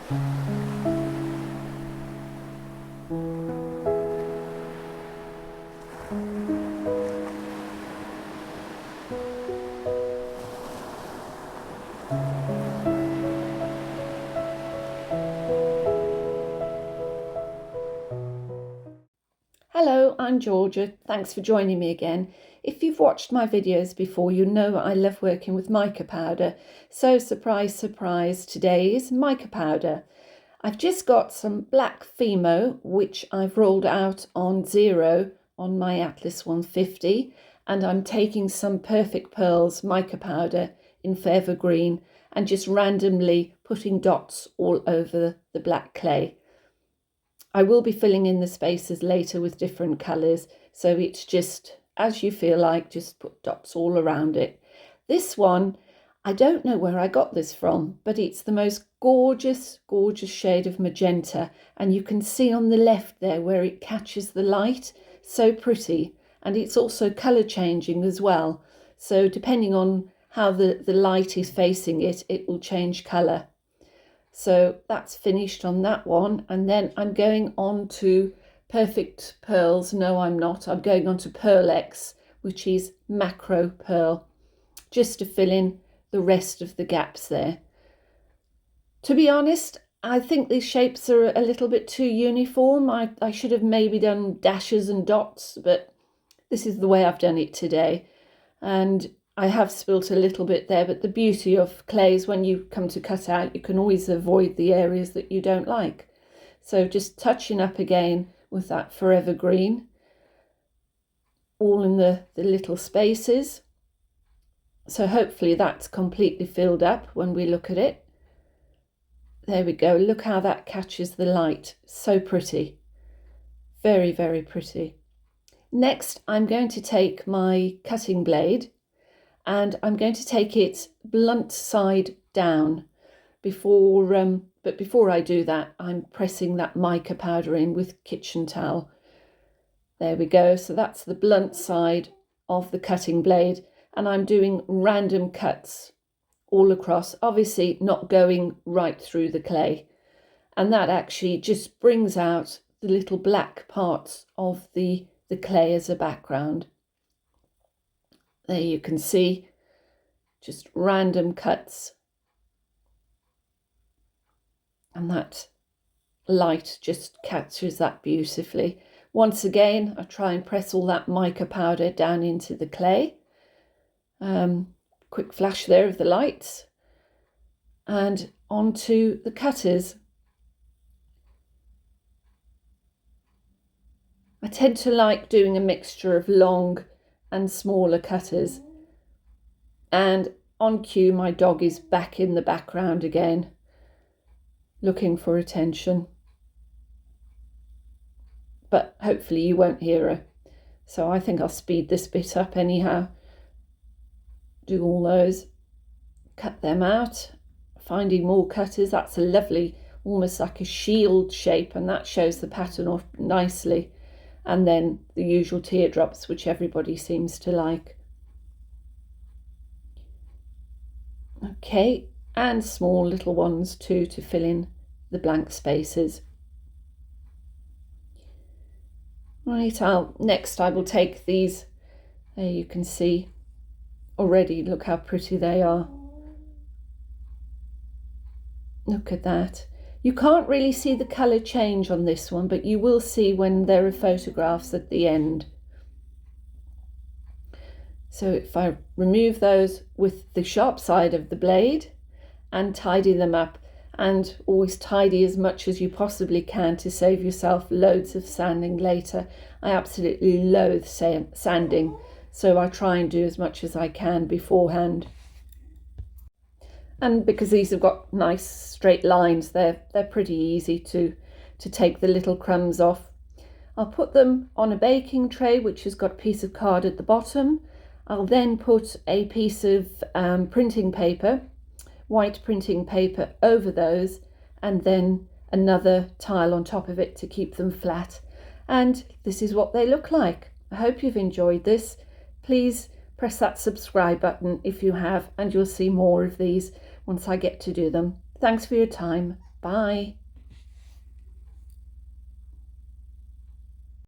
Hello, I'm Georgia. Thanks for joining me again. If you've watched my videos before, you know I love working with mica powder. So surprise, surprise, today is mica powder. I've just got some black Fimo, which I've rolled out on 0 on my Atlas 150. And I'm taking some Perfect Pearls mica powder in Forever Green and just randomly putting dots all over the black clay. I will be filling in the spaces later with different colours, so it's just as you feel like, just put dots all around it. This one, I don't know where I got this from, but it's the most gorgeous, gorgeous shade of magenta, and you can see on the left there where it catches the light, so pretty, and it's also colour changing as well, so depending on how the light is facing it, it will change colour. So that's finished on that one, and then I'm going on to Perfect Pearls. No, I'm not. I'm going on to Pearlex, which is macro pearl, just to fill in the rest of the gaps there. To be honest, I think these shapes are a little bit too uniform. I should have maybe done dashes and dots, but this is the way I've done it today. And I have spilt a little bit there, but the beauty of clay is when you come to cut out, you can always avoid the areas that you don't like. So just touching up again with that Forever Green, all in the little spaces. So hopefully that's completely filled up when we look at it. There we go. Look how that catches the light. So pretty. Very, very pretty. Next, I'm going to take my cutting blade and I'm going to take it blunt side down but before I do that, I'm pressing that mica powder in with kitchen towel. There we go. So that's the blunt side of the cutting blade, and I'm doing random cuts all across, obviously not going right through the clay. And that actually just brings out the little black parts of the clay as a background. There you can see just random cuts, and that light just captures that beautifully. Once again, I try and press all that mica powder down into the clay. Quick flash there of the lights, and onto the cutters. I tend to like doing a mixture of long and smaller cutters, and on cue my dog is back in the background again, looking for attention, but hopefully you won't hear her, so I think I'll speed this bit up anyhow. Do all those, cut them out, finding more cutters. That's a lovely, almost like a shield shape, and that shows the pattern off nicely. And then the usual teardrops, which everybody seems to like. Okay, and small little ones too to fill in the blank spaces. Right, next I will take these. There you can see already, look how pretty they are. Look at that. You can't really see the colour change on this one, but you will see when there are photographs at the end. So if I remove those with the sharp side of the blade and tidy them up, and always tidy as much as you possibly can to save yourself loads of sanding later. I absolutely loathe sanding, so I try and do as much as I can beforehand. And because these have got nice straight lines, they're pretty easy to take the little crumbs off. I'll put them on a baking tray which has got a piece of card at the bottom. I'll then put a piece of printing paper, white printing paper, over those, and then another tile on top of it to keep them flat. And this is what they look like. I hope you've enjoyed this. Please press that subscribe button if you have, and you'll see more of these once I get to do them. Thanks for your time. Bye.